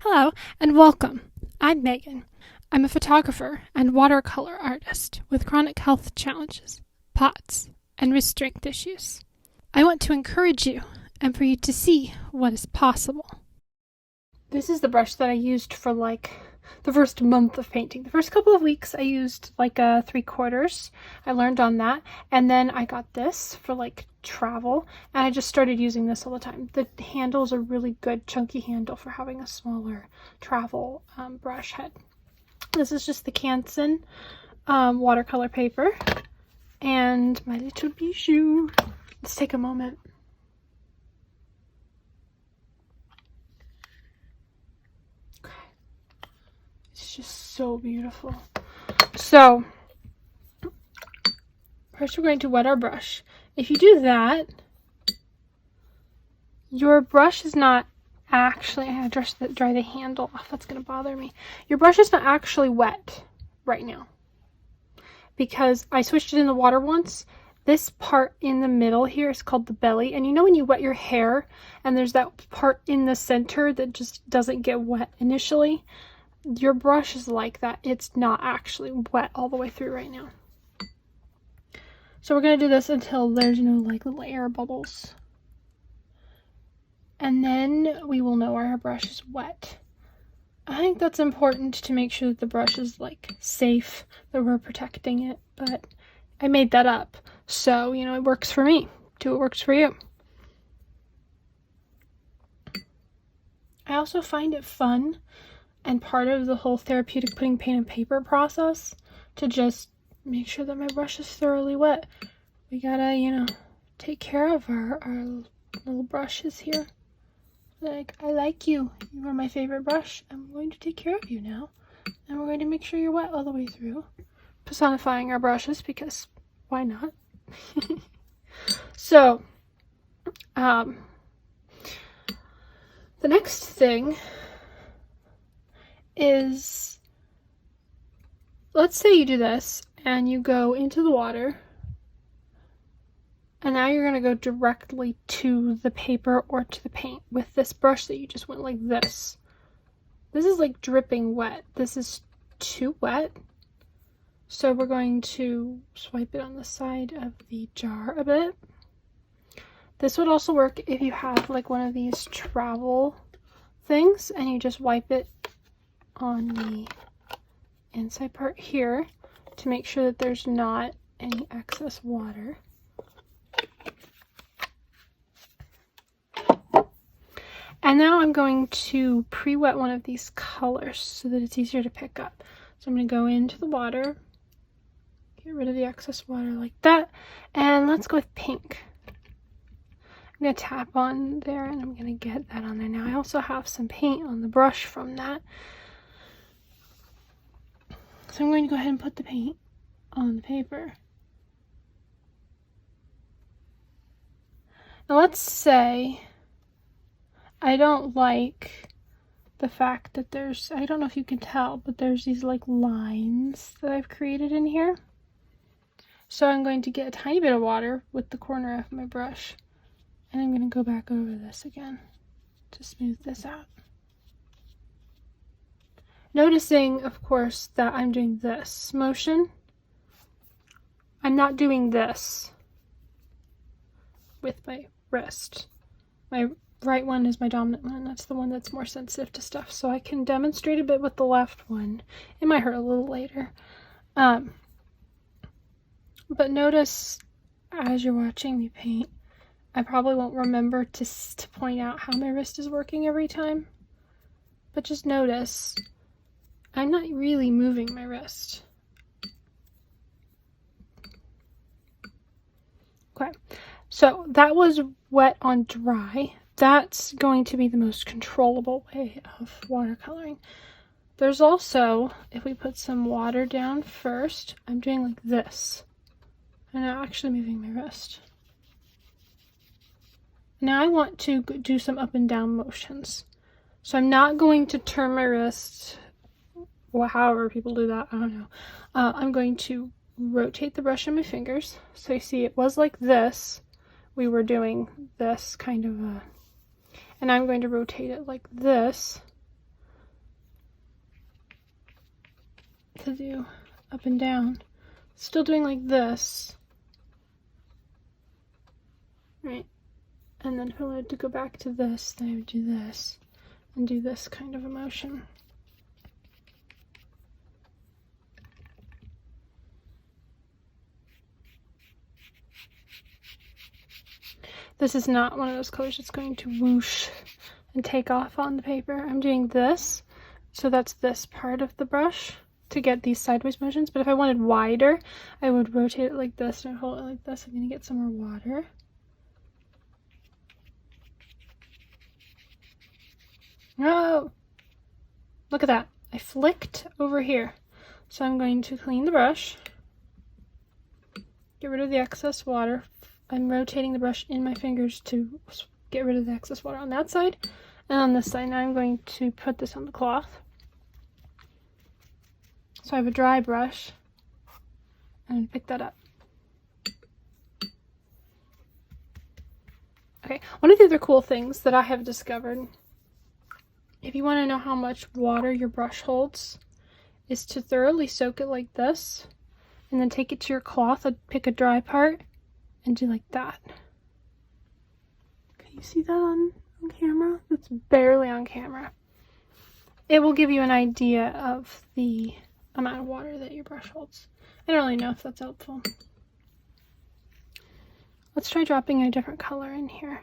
Hello and welcome. I'm Megan. I'm a photographer and watercolor artist with chronic health challenges, POTS, and restraint issues. I want to encourage you and for you to see what is possible. This is the brush that I used for the first month of painting. The first couple of weeks I used a 3/4. I learned on that, and then I got this for travel, and I just started using this all the time. The handle is a really good chunky handle for having a smaller travel brush head. This is just the Canson watercolor paper and my little bijou. Let's take a moment. It's just so beautiful. So first we're going to wet our brush. If you do that, your brush is not actually, I gotta dry the handle off, that's gonna bother me. Your brush is not actually wet right now because I switched it in the water once. This part in the middle here is called the belly, and you know when you wet your hair and there's that part in the center that just doesn't get wet initially? Your brush is like that. It's not actually wet all the way through right now. So we're going to do this until there's no little air bubbles. And then we will know our brush is wet. I think that's important to make sure that the brush is safe, that we're protecting it, but I made that up. So, it works for me. Do what works for you. I also find it fun and part of the whole therapeutic putting pen and paper process to just make sure that my brush is thoroughly wet. We gotta, take care of our little brushes here. I like you. You are my favorite brush. I'm going to take care of you now. And we're going to make sure you're wet all the way through. Personifying our brushes because why not? So, the next thing is, let's say you do this and you go into the water and now you're going to go directly to the paper or to the paint with this brush that you just went like this. This is dripping wet. This is too wet. So we're going to swipe it on the side of the jar a bit. This would also work if you have one of these travel things and you just wipe it on the inside part here to make sure that there's not any excess water. And now I'm going to pre-wet one of these colors so that it's easier to pick up. So I'm going to go into the water, get rid of the excess water like that, and let's go with pink. I'm going to tap on there and I'm going to get that on there. Now I also have some paint on the brush from that. So I'm going to go ahead and put the paint on the paper. Now let's say I don't like the fact that there's, I don't know if you can tell, but there's these lines that I've created in here. So I'm going to get a tiny bit of water with the corner of my brush and I'm going to go back over this again to smooth this out. Noticing, of course, that I'm doing this motion. I'm not doing this with my wrist. My right one is my dominant one. That's the one that's more sensitive to stuff. So I can demonstrate a bit with the left one. It might hurt a little later. But notice as you're watching me paint, I probably won't remember to point out how my wrist is working every time. But just notice I'm not really moving my wrist. Okay, so that was wet on dry. That's going to be the most controllable way of watercoloring. There's also, if we put some water down first, I'm doing like this. I'm not actually moving my wrist. Now I want to do some up and down motions. So I'm not going to turn my wrist, or however people do that, I don't know. I'm going to rotate the brush on my fingers. So you see it was like this. We were doing this kind of and I'm going to rotate it like this to do up and down. Still doing like this. Right? And then if I wanted to go back to this, then I would do this and do this kind of a motion. This is not one of those colors that's going to whoosh and take off on the paper. I'm doing this, so that's this part of the brush to get these sideways motions. But if I wanted wider, I would rotate it like this and hold it like this. I'm going to get some more water. Oh! Look at that. I flicked over here. So I'm going to clean the brush, get rid of the excess water. I'm rotating the brush in my fingers to get rid of the excess water on that side and on this side. Now I'm going to put this on the cloth. So I have a dry brush and pick that up. Okay, one of the other cool things that I have discovered, if you want to know how much water your brush holds, is to thoroughly soak it like this and then take it to your cloth and pick a dry part and do like that. Can you see that on camera? It's barely on camera. It will give you an idea of the amount of water that your brush holds. I don't really know if that's helpful. Let's try dropping a different color in here.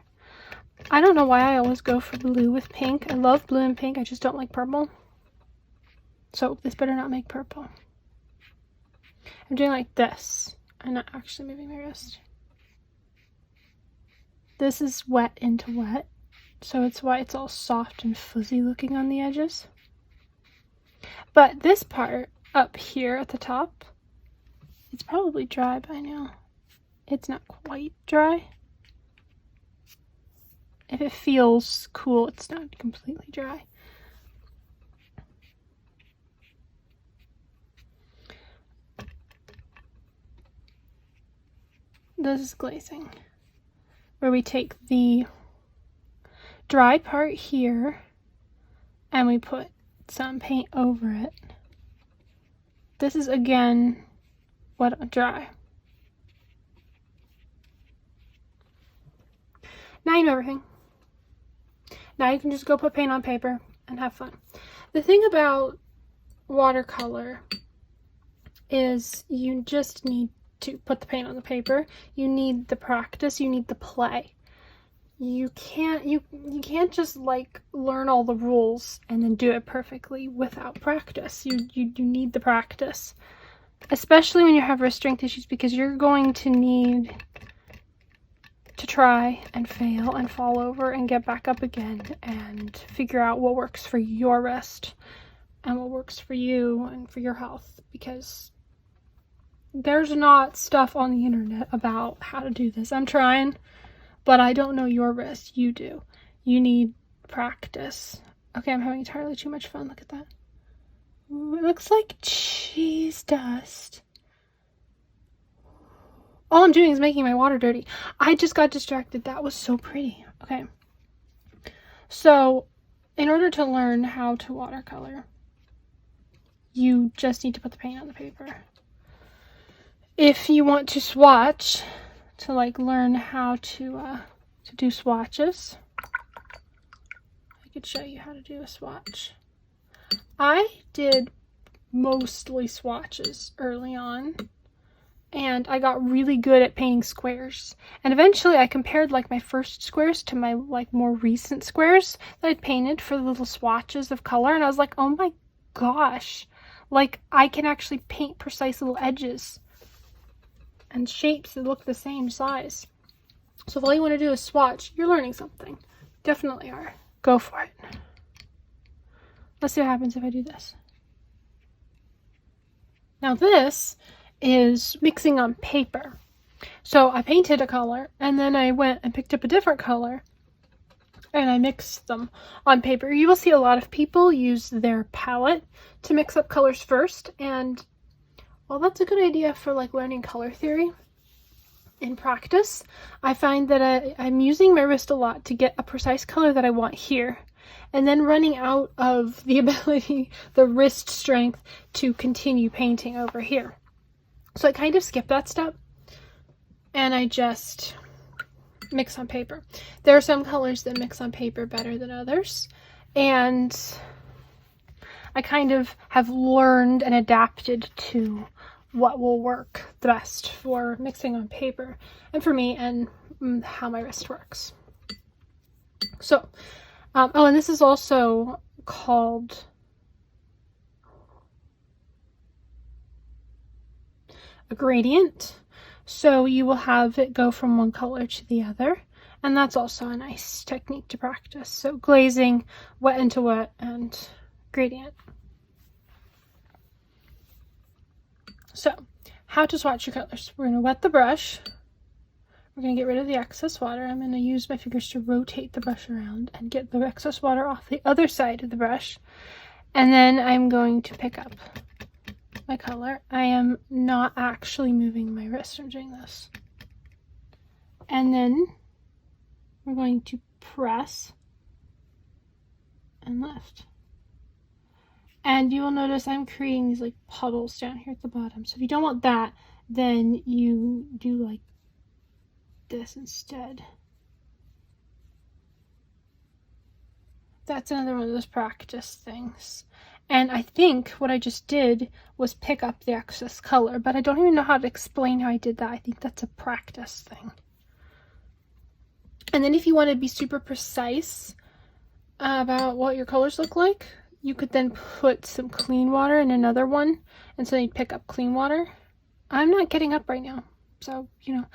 I don't know why I always go for blue with pink. I love blue and pink, I just don't like purple. So this better not make purple. I'm doing like this. I'm not actually moving my wrist. This is wet into wet, so it's why it's all soft and fuzzy looking on the edges. But this part up here at the top, it's probably dry by now. It's not quite dry. If it feels cool, it's not completely dry. This is glazing, where we take the dry part here and we put some paint over it. This is again wet and dry. Now you know everything. Now you can just go put paint on paper and have fun. The thing about watercolor is you just need to put the paint on the paper. You need the practice, you need the play. You can't just like learn all the rules and then do it perfectly without practice. You need the practice. Especially when you have wrist strength issues, because you're going to need to try and fail and fall over and get back up again and figure out what works for your wrist and what works for you and for your health, because there's not stuff on the internet about how to do this. I'm trying, but I don't know your wrist. You do. You need practice. Okay, I'm having entirely too much fun. Look at that. Ooh, it looks like cheese dust. All I'm doing is making my water dirty. I just got distracted. That was so pretty. Okay. So, in order to learn how to watercolor, you just need to put the paint on the paper. If you want to swatch, to like learn how to do swatches, I could show you how to do a swatch. I did mostly swatches early on, and I got really good at painting squares. And eventually I compared like my first squares to my like more recent squares that I'd painted for the little swatches of color, and I was like, oh my gosh, like I can actually paint precise little edges and shapes that look the same size. So if all you want to do is swatch, you're learning something. Definitely are. Go for it. Let's see what happens if I do this. Now this is mixing on paper. So I painted a color, and then I went and picked up a different color, and I mixed them on paper. You will see a lot of people use their palette to mix up colors first, and well, that's a good idea for like learning color theory. In practice, I find that I'm using my wrist a lot to get a precise color that I want here. and then running out of the ability, the wrist strength to continue painting over here. So I kind of skip that step and I just mix on paper. There are some colors that mix on paper better than others, and I kind of have learned and adapted to what will work the best for mixing on paper and for me and how my wrist works. So, oh, and this is also called a gradient. So you will have it go from one color to the other, and that's also a nice technique to practice. So glazing, wet into wet, and gradient. So, how to swatch your colors. We're going to wet the brush. We're going to get rid of the excess water. I'm going to use my fingers to rotate the brush around and get the excess water off the other side of the brush. And then I'm going to pick up my color. I am not actually moving my wrist. I'm doing this. And then we're going to press and lift. And you will notice I'm creating these like puddles down here at the bottom. So if you don't want that, then you do like this instead. That's another one of those practice things. And I think what I just did was pick up the excess color, but I don't even know how to explain how I did that. I think that's a practice thing. And then if you want to be super precise about what your colors look like, you could then put some clean water in another one, and so you'd pick up clean water. I'm not getting up right now, so, you know,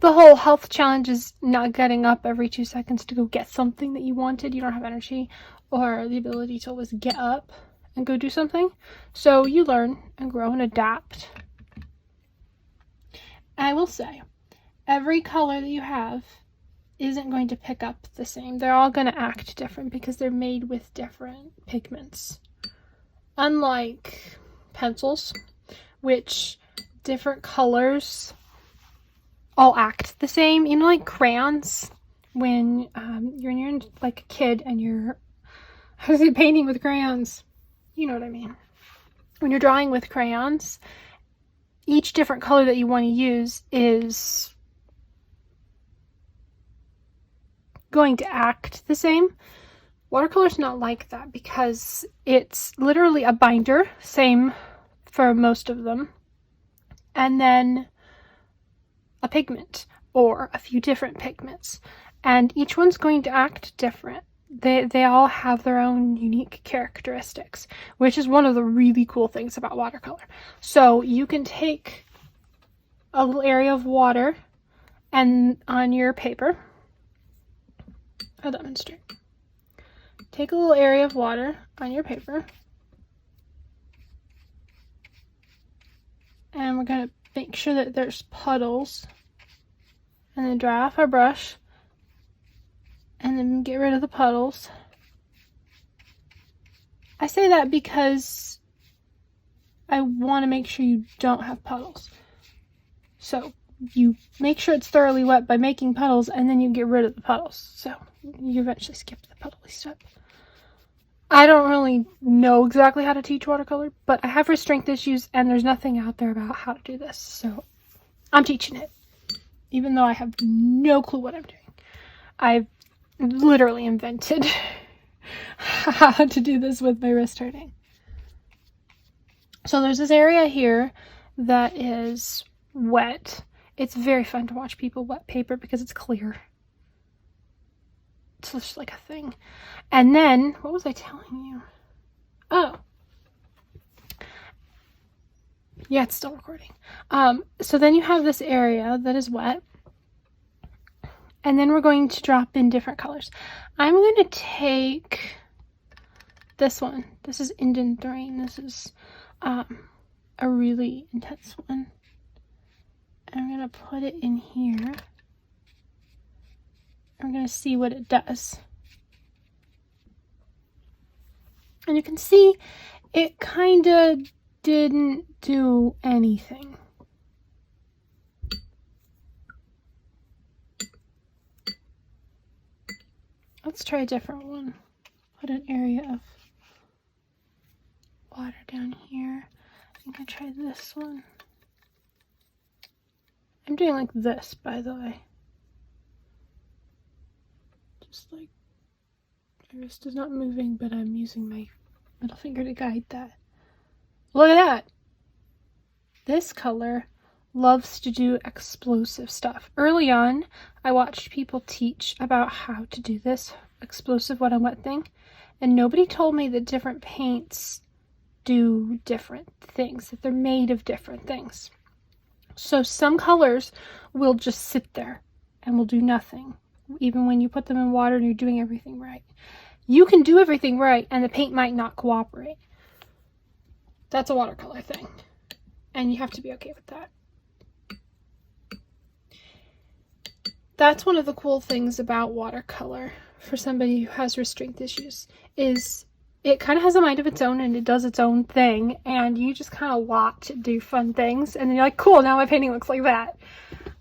the whole health challenge is not getting up every 2 seconds to go get something that you wanted. You don't have energy or the ability to always get up and go do something. So you learn and grow and adapt. I will say, every color that you have isn't going to pick up the same. They're all going to act different because they're made with different pigments. Unlike pencils, which different colors all act the same. You know, like crayons, when you're like a kid and you're painting with crayons. You know what I mean. When you're drawing with crayons, each different color that you want to use is going to act the same. Watercolor's not like that because it's literally a binder, same for most of them, and then a pigment or a few different pigments, and each one's going to act different. They all have their own unique characteristics, which is one of the really cool things about watercolor. So you can take a little area of water and on your paper, I'll demonstrate. Take a little area of water on your paper, and we're going to make sure that there's puddles, and then dry off our brush, and then get rid of the puddles. I say that because I want to make sure you don't have puddles. So you make sure it's thoroughly wet by making puddles, and then you get rid of the puddles. So you eventually skip the puddly step. I don't really know exactly how to teach watercolor, but I have wrist strength issues, and there's nothing out there about how to do this. So I'm teaching it, even though I have no clue what I'm doing. I've literally invented how to do this with my wrist hurting. So there's this area here that is wet. It's very fun to watch people wet paper because it's clear. It's just like a thing. And then, what was I telling you? Oh. Yeah, it's still recording. So then you have this area that is wet. And then we're going to drop in different colors. I'm going to take this one. This is Indent Rain. This is a really intense one. I'm going to put it in here. I'm going to see what it does. And you can see it kind of didn't do anything. Let's try a different one. put an area of water down here. I'm gonna try this one. I'm doing like this, by the way. Just like, my wrist is not moving, but I'm using my middle finger to guide that. Look at that! This color loves to do explosive stuff. Early on, I watched people teach about how to do this explosive wet on wet thing, and nobody told me that different paints do different things, that they're made of different things. So some colors will just sit there and will do nothing, even when you put them in water and you're doing everything right. You can do everything right and the paint might not cooperate. That's a watercolor thing, and you have to be okay with that. That's one of the cool things about watercolor for somebody who has restraint issues, is it kind of has a mind of its own and it does its own thing, and you just kind of watch it do fun things, and then you're like, cool, now my painting looks like that.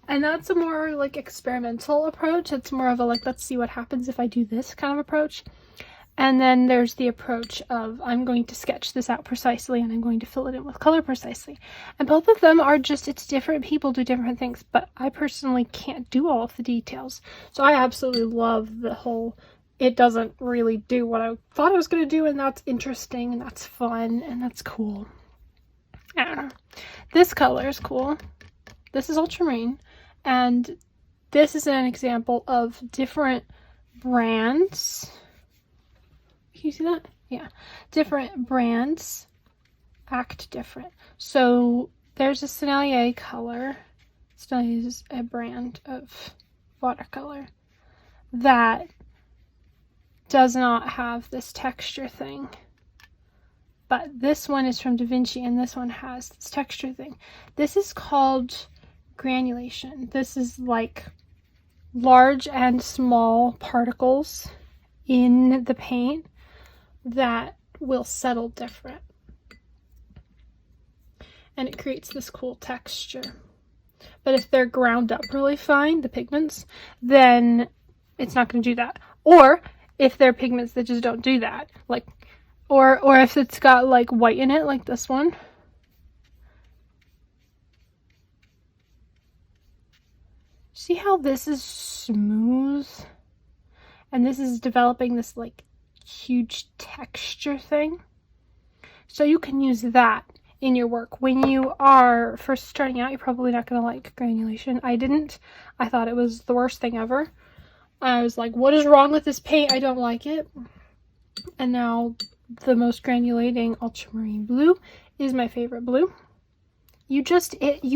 And that's a more like experimental approach. It's more of a like, let's see what happens if I do this kind of approach. And then there's the approach of, I'm going to sketch this out precisely and I'm going to fill it in with color precisely. And both of them are just, it's different people do different things, but I personally can't do all of the details. So I absolutely love the whole, it doesn't really do what I thought it was going to do, and that's interesting and that's fun and that's cool. I don't know. This color is cool. This is ultramarine, and this is an example of different brands. Can you see that? Yeah. Different brands act different. So there's a Sennelier color. Sennelier is a brand of watercolor that does not have this texture thing. But this one is from Da Vinci, and this one has this texture thing. This is called granulation. This is like large and small particles in the paint that will settle different. And it creates this cool texture. But if they're ground up really fine, the pigments, then it's not going to do that. Or if they're pigments that just don't do that, like, or if it's got like white in it, like this one. See how this is smooth? And this is developing this like huge texture thing. So you can use that in your work. When you are first starting out, you're probably not going to like granulation. I didn't. I thought it was the worst thing ever. I was like, what is wrong with this paint? I don't like it. And now the most granulating ultramarine blue is my favorite blue. You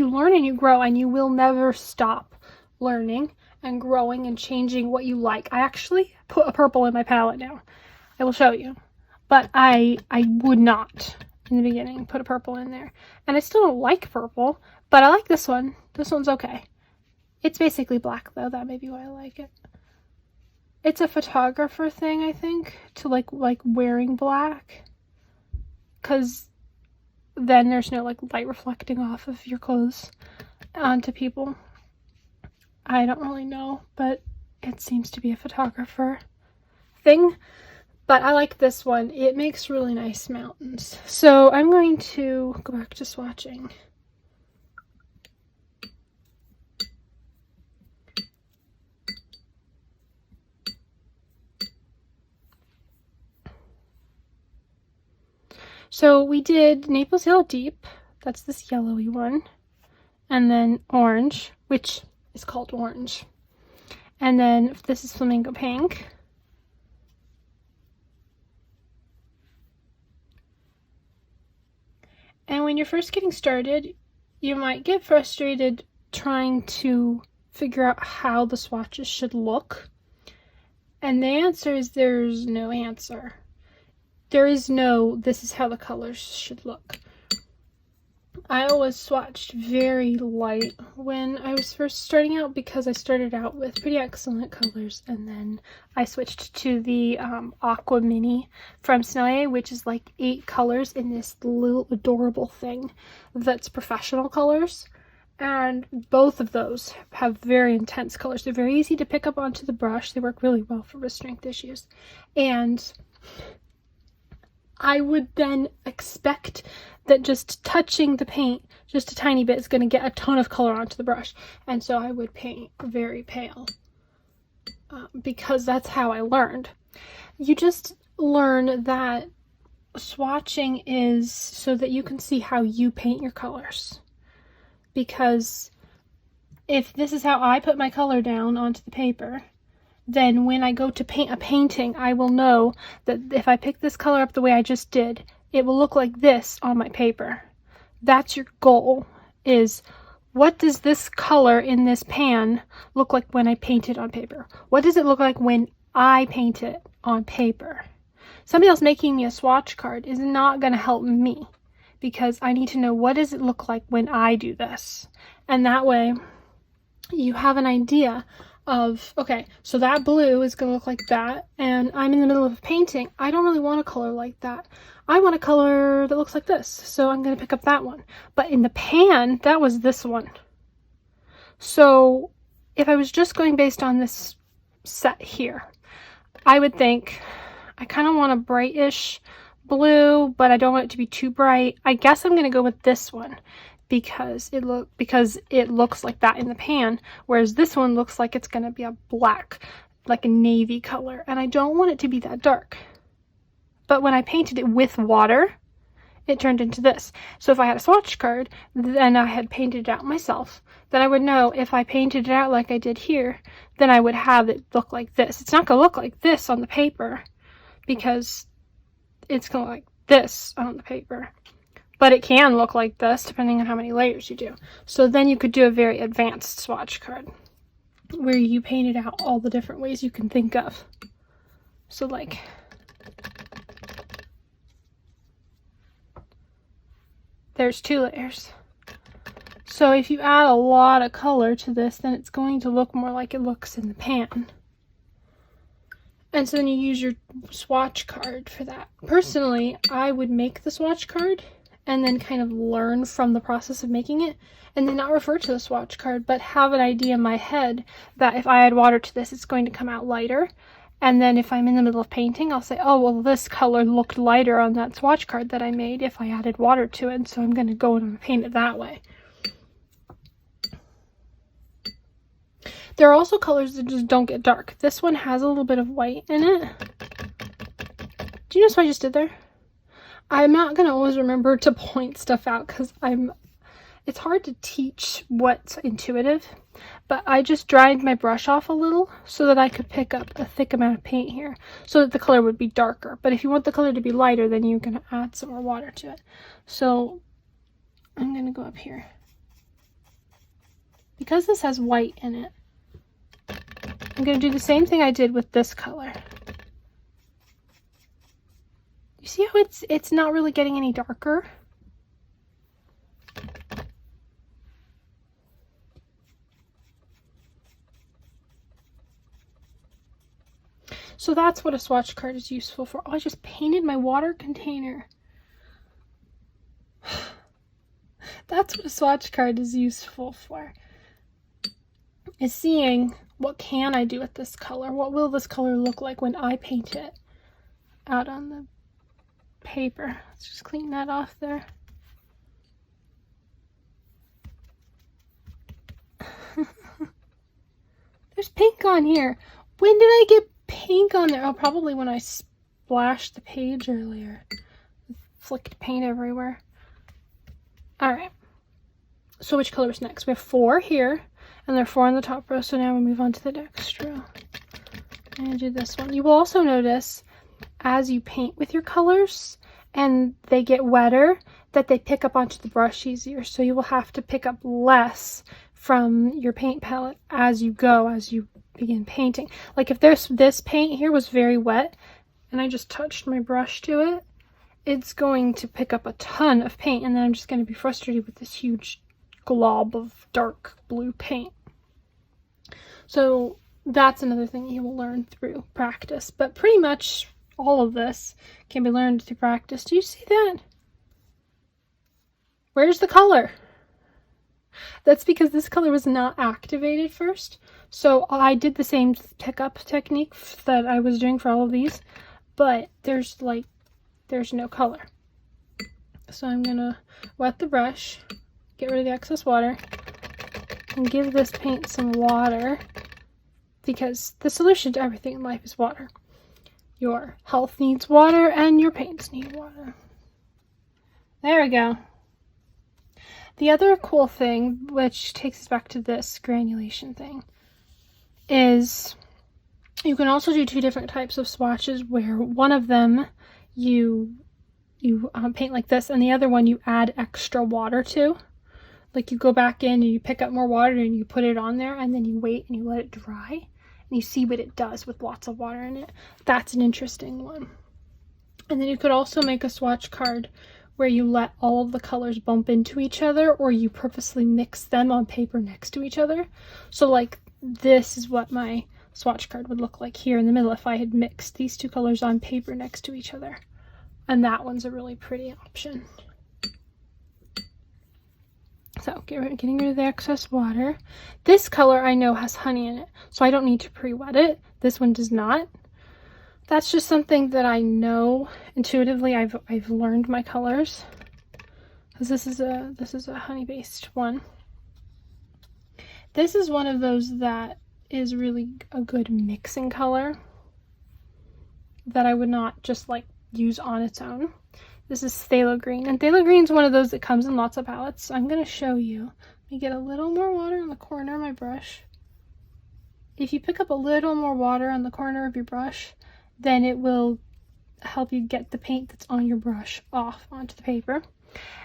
learn and you grow, and you will never stop learning and growing and changing what you like. I actually put a purple in my palette now. I will show you. But I would not in the beginning put a purple in there. And I still don't like purple, but I like this one. This one's okay. It's basically black though. That may be why I like it. It's a photographer thing, I think, to like wearing black. Because then there's no like light reflecting off of your clothes onto people. I don't really know, but it seems to be a photographer thing. But I like this one. It makes really nice mountains. So I'm going to go back to swatching. So we did Naples Yellow Deep. That's this yellowy one. And then orange, which is called orange. And then this is Flamingo Pink. And when you're first getting started, you might get frustrated trying to figure out how the swatches should look. And the answer is there's no answer. There is no, this is how the colors should look. I always swatched very light when I was first starting out, because I started out with pretty excellent colors, and then I switched to the Aqua Mini from Sennelier, which is like 8 colors in this little adorable thing that's professional colors. And both of those have very intense colors. They're very easy to pick up onto the brush. They work really well for restraint issues. And I would then expect that just touching the paint just a tiny bit is going to get a ton of color onto the brush. And so I would paint very pale because that's how I learned. You just learn that swatching is so that you can see how you paint your colors. Because if this is how I put my color down onto the paper, then when I go to paint a painting, I will know that if I pick this color up the way I just did, it will look like this on my paper. That's your goal, is what does this color in this pan look like when I paint it on paper? What does it look like when I paint it on paper? Somebody else making me a swatch card is not going to help me, because I need to know what does it look like when I do this. And that way you have an idea of, okay, so that blue is going to look like that, and I'm in the middle of painting. I don't really want a color like that. I want a color that looks like this, so I'm going to pick up that one. But in the pan, that was this one. So if I was just going based on this set here, I would think, I kind of want a brightish blue, but I don't want it to be too bright. I guess I'm going to go with this one because it looks like that in the pan, whereas this one looks like it's going to be a black, like a navy color, and I don't want it to be that dark. But when I painted it with water, it turned into this. So if I had a swatch card, then I had painted it out myself, then I would know if I painted it out like I did here, then I would have it look like this. It's not going to look like this on the paper, because it's going to look like this on the paper. But it can look like this depending on how many layers you do. So then you could do a very advanced swatch card where you painted out all the different ways you can think of. So like, there's 2 layers. So if you add a lot of color to this, then it's going to look more like it looks in the pan. And so then you use your swatch card for that. Personally, I would make the swatch card and then kind of learn from the process of making it, and then not refer to the swatch card, but have an idea in my head that if I add water to this, it's going to come out lighter. And then if I'm in the middle of painting, I'll say, oh, well, this color looked lighter on that swatch card that I made if I added water to it, so I'm going to go and paint it that way. There are also colors that just don't get dark. This one has a little bit of white in it. Do you notice what I just did there? I'm not going to always remember to point stuff out because it's hard to teach what's intuitive, but I just dried my brush off a little so that I could pick up a thick amount of paint here so that the color would be darker. But if you want the color to be lighter, then you're going to add some more water to it. So I'm going to go up here. Because this has white in it, I'm going to do the same thing I did with this color. You see how it's not really getting any darker? So that's what a swatch card is useful for. Oh, I just painted my water container. That's what a swatch card is useful for. Is seeing what can I do with this color? What will this color look like when I paint it out on the paper? Let's just clean that off there. There's pink on here. When did I get pink on there? Oh, probably when I splashed the page earlier. Flicked paint everywhere. Alright. So which color is next? We have 4 here, and there are 4 on the top row, so now we move on to the next row. I'm going to do this one. You will also notice as you paint with your colors and they get wetter that they pick up onto the brush easier, so you will have to pick up less from your paint palette as you go, as you begin painting. Like if this paint here was very wet and I just touched my brush to it, it's going to pick up a ton of paint, and then I'm just going to be frustrated with this huge glob of dark blue paint. So that's another thing you will learn through practice, but pretty much all of this can be learned through practice. Do you see that? Where's the color? That's because this color was not activated first. So I did the same pickup technique that I was doing for all of these, but there's no color. So I'm gonna wet the brush, get rid of the excess water, and give this paint some water, because the solution to everything in life is water. Your health needs water and your paints need water. There we go. The other cool thing, which takes us back to this granulation thing, is you can also do two different types of swatches, where one of them you paint like this, and the other one you add extra water to. Like you go back in and you pick up more water and you put it on there, and then you wait and you let it dry, and you see what it does with lots of water in it. That's an interesting one. And then you could also make a swatch card where you let all of the colors bump into each other, or you purposely mix them on paper next to each other. So like this is what my swatch card would look like here in the middle if I had mixed these two colors on paper next to each other. And that one's a really pretty option. So getting rid of the excess water. This color I know has honey in it, so I don't need to pre-wet it. This one does not. That's just something that I know intuitively. I've learned my colors, because this is a honey-based one. This is one of those that is really a good mixing color that I would not just like use on its own. This is phthalo green, and phthalo green is one of those that comes in lots of palettes. So I'm going to show you. Let me get a little more water in the corner of my brush. If you pick up a little more water on the corner of your brush, then it will help you get the paint that's on your brush off onto the paper.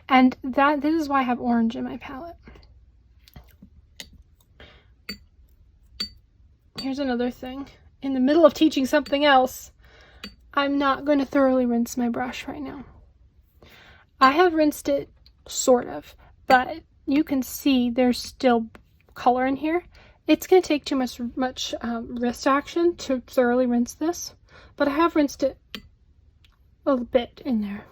And this is why I have orange in my palette. Here's another thing. In the middle of teaching something else, I'm not going to thoroughly rinse my brush right now. I have rinsed it, sort of, but you can see there's still color in here. It's going to take too much wrist action to thoroughly rinse this, but I have rinsed it a bit in there.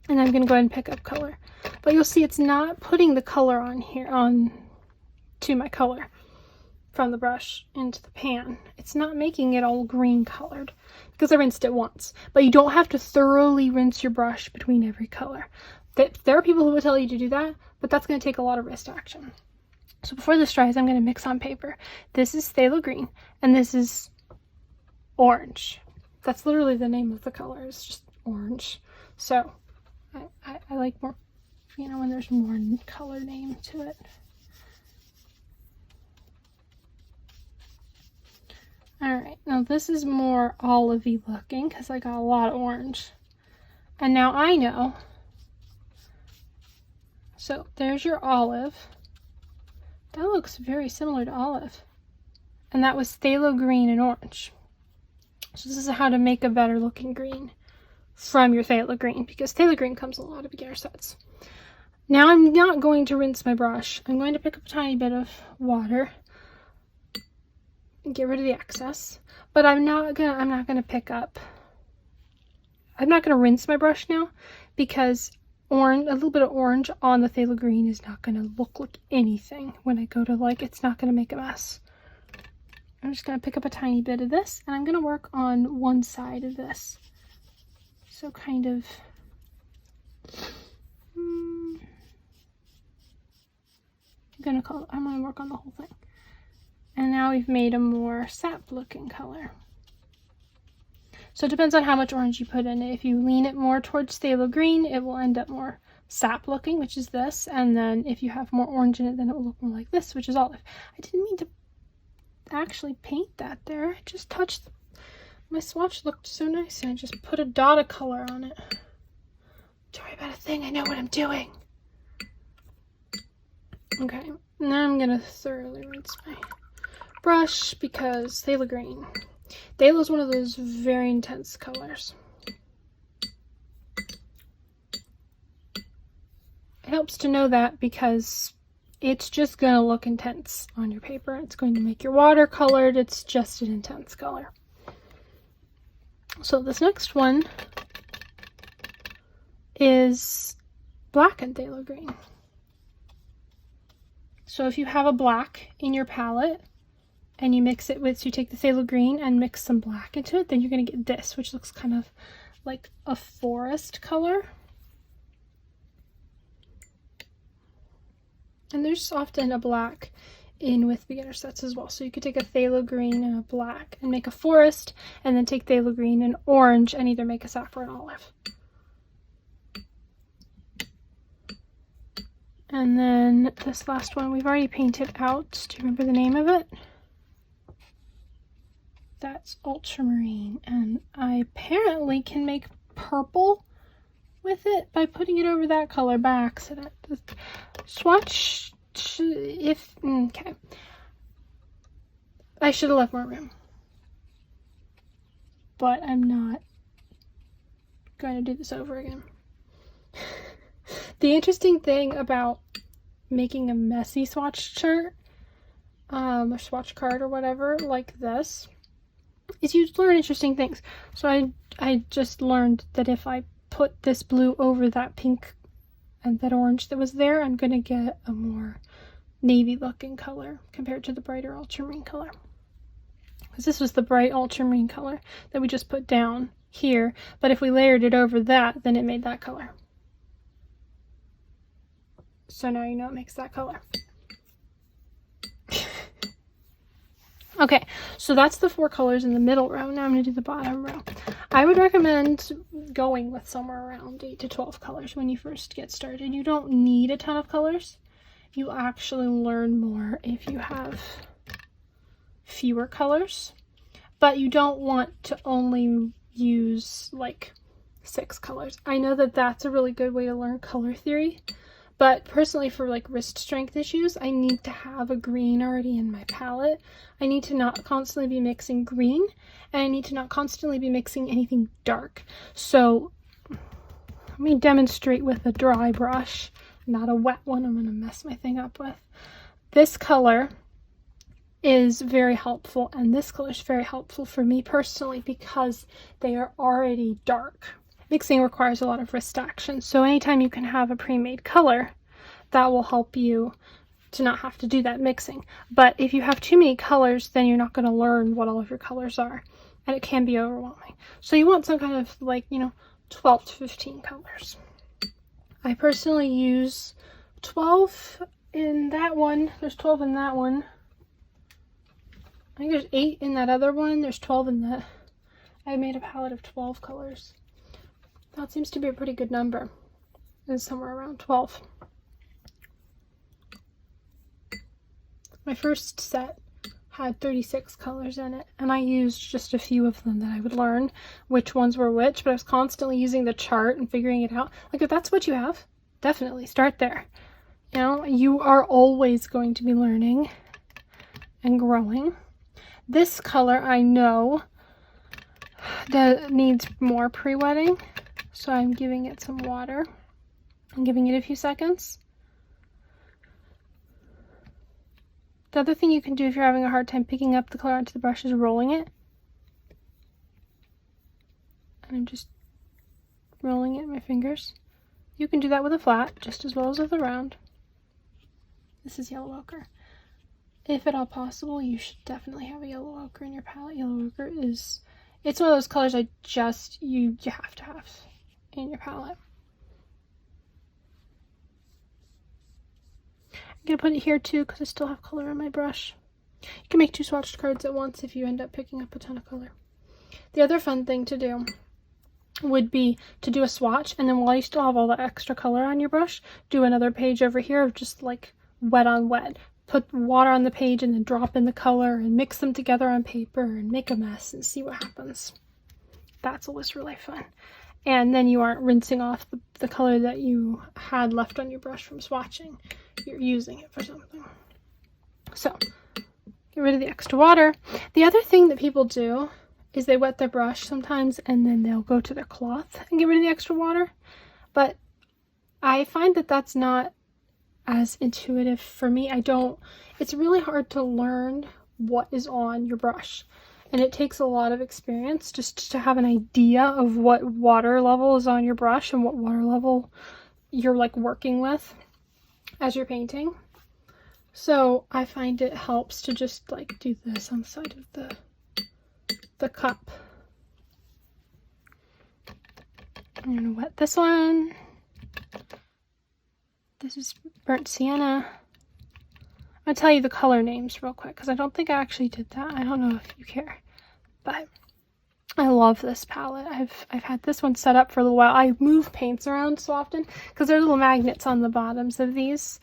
And I'm going to go ahead and pick up color. But you'll see it's not putting the color on here, to my color from the brush into the pan. It's not making it all green colored because I rinsed it once. But you don't have to thoroughly rinse your brush between every color. There are people who will tell you to do that, but that's going to take a lot of wrist action. So before this dries, I'm going to mix on paper. This is phthalo green, and this is orange. That's literally the name of the color. It's just orange. So I like more, when there's more color name to it. Alright, now this is more olivey looking because I got a lot of orange. And now I know. So there's your olive. That looks very similar to olive. And that was phthalo green and orange. So this is how to make a better looking green from your phthalo green, because phthalo green comes in a lot of beginner sets. Now I'm not going to rinse my brush. I'm going to pick up a tiny bit of water and get rid of the excess, but I'm not gonna rinse my brush now, because a little bit of orange on the phthalo green is not gonna look like anything when I go to it's not gonna make a mess. I'm just gonna pick up a tiny bit of this, and I'm gonna work on one side of this. So kind of, I'm gonna work on the whole thing. And now we've made a more sap looking color. So it depends on how much orange you put in it. If you lean it more towards phthalo green, it will end up more sap looking, which is this. And then if you have more orange in it, then it will look more like this, which is olive. I didn't mean to actually paint that there. I just touched my swatch looked so nice, and I just put a dot of color on it. Don't worry about a thing, I know what I'm doing. Okay, now I'm gonna thoroughly rinse my brush, because phthalo green. Phthalo is one of those very intense colors. It helps to know that, because it's just going to look intense on your paper. It's going to make your water colored. It's just an intense color. So this next one is black and phthalo green. So if you have a black in your palette, and you mix it with, so you take the phthalo green and mix some black into it, then you're going to get this, which looks kind of like a forest color. And there's often a black in with beginner sets as well. So you could take a phthalo green and a black and make a forest, and then take phthalo green and orange and either make a saffron olive. And then this last one we've already painted out. Do you remember the name of it? That's ultramarine, and I apparently can make purple with it by putting it over that color by accident. Swatch, okay. I should have left more room, but I'm not going to do this over again. The interesting thing about making a messy swatch chart, or swatch card or whatever, like this, is you learn interesting things. So I just learned that if I put this blue over that pink and that orange that was there, I'm going to get a more navy looking color compared to the brighter ultramarine color. Because this was the bright ultramarine color that we just put down here, but if we layered it over that, then it made that color. So now you know it makes that color. Okay, so that's the 4 colors in the middle row. Now I'm going to do the bottom row. I would recommend going with somewhere around 8 to 12 colors when you first get started. You don't need a ton of colors. You actually learn more if you have fewer colors. But you don't want to only use like 6 colors. I know that that's a really good way to learn color theory. But personally, for like wrist strength issues, I need to have a green already in my palette. I need to not constantly be mixing green, and I need to not constantly be mixing anything dark. So let me demonstrate with a dry brush, not a wet one I'm going to mess my thing up with. This color is very helpful, and this color is very helpful for me personally because they are already dark. Mixing requires a lot of wrist action, so anytime you can have a pre-made color, that will help you to not have to do that mixing. But if you have too many colors, then you're not going to learn what all of your colors are, and it can be overwhelming. So you want some kind of, like, 12 to 15 colors. I personally use 12 in that one. There's 12 in that one. I think there's 8 in that other one. There's 12 in that. I made a palette of 12 colors. That seems to be a pretty good number. It's somewhere around 12. My first set had 36 colors in it, and I used just a few of them that I would learn which ones were which, but I was constantly using the chart and figuring it out. Like, if that's what you have, definitely start there. You are always going to be learning and growing. This color I know that needs more pre-wetting. So I'm giving it some water. I'm giving it a few seconds. The other thing you can do if you're having a hard time picking up the color onto the brush is rolling it. And I'm just rolling it in my fingers. You can do that with a flat just as well as with a round. This is yellow ochre. If at all possible, you should definitely have a yellow ochre in your palette. Yellow ochre is, it's one of those colors you have to have in your palette. I'm going to put it here too because I still have color on my brush. You can make 2 swatched cards at once if you end up picking up a ton of color. The other fun thing to do would be to do a swatch, and then while you still have all that extra color on your brush, do another page over here of just like wet on wet. Put water on the page and then drop in the color and mix them together on paper and make a mess and see what happens. That's always really fun. And then you aren't rinsing off the color that you had left on your brush from swatching. You're using it for something. So, get rid of the extra water. The other thing that people do is they wet their brush sometimes and then they'll go to their cloth and get rid of the extra water. But I find that that's not as intuitive for me. It's really hard to learn what is on your brush. And it takes a lot of experience just to have an idea of what water level is on your brush and what water level you're like working with as you're painting. So I find it helps to just like do this on the side of the cup. I'm gonna wet this one. This is burnt sienna. I'm gonna tell you the color names real quick because I don't think I actually did that. I don't know if you care, but I love this palette. I've had this one set up for a little while. I move paints around so often because there are little magnets on the bottoms of these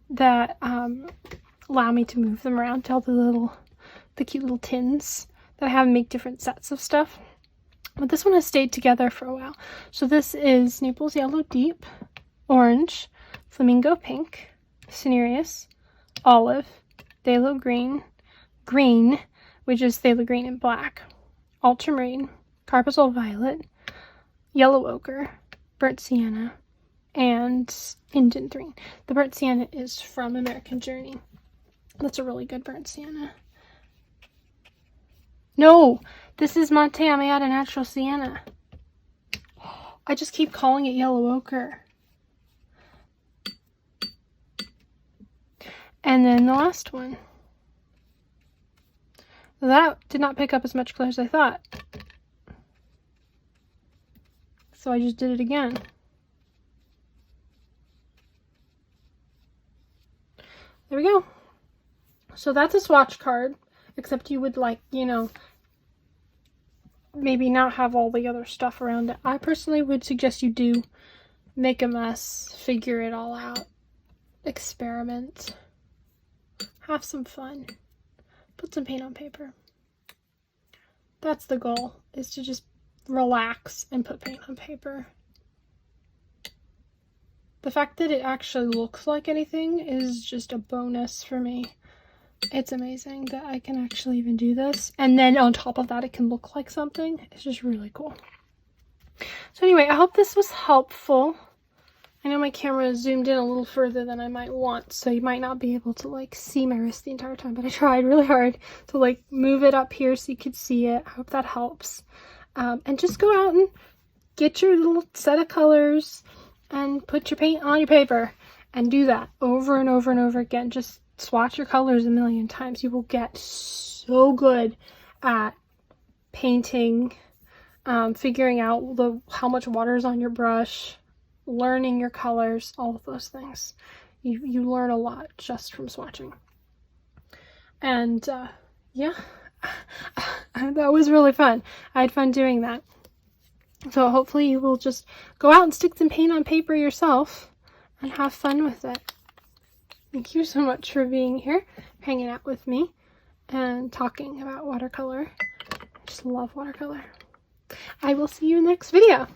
that allow me to move them around to all the cute little tins that I have make different sets of stuff. But this one has stayed together for a while. So this is Naples Yellow Deep, Orange, Flamingo Pink, Cinereus, Olive, Phthalo Green, Green, which is Phthalo Green and Black, Ultramarine, Carbazole Violet, Yellow Ochre, Burnt Sienna, and Indent Green. The Burnt Sienna is from American Journey. That's a really good Burnt Sienna. No! This is Monte Amiata Natural Sienna. I just keep calling it Yellow Ochre. And then the last one. That did not pick up as much color as I thought. So I just did it again. There we go. So that's a swatch card, except you would like, you know, maybe not have all the other stuff around it. I personally would suggest you do make a mess, figure it all out, experiment, have some fun, put some paint on paper. That's the goal, is to just relax and put paint on paper. The fact that it actually looks like anything is just a bonus for me. It's amazing that I can actually even do this. And then on top of that, it can look like something. It's just really cool. So anyway, I hope this was helpful. I know my camera is zoomed in a little further than I might want, so you might not be able to like see my wrist the entire time, but I tried really hard to like move it up here so you could see it. I hope that helps. And just go out and get your little set of colors and put your paint on your paper and do that over and over and over again. Just swatch your colors a million times. You will get so good at painting, figuring out how much water is on your brush, learning your colors, all of those things. You learn a lot just from swatching. And yeah, that was really fun. I had fun doing that. So hopefully you will just go out and stick some paint on paper yourself and have fun with it. Thank you so much for being here, hanging out with me, and talking about watercolor. I just love watercolor. I will see you in the next video.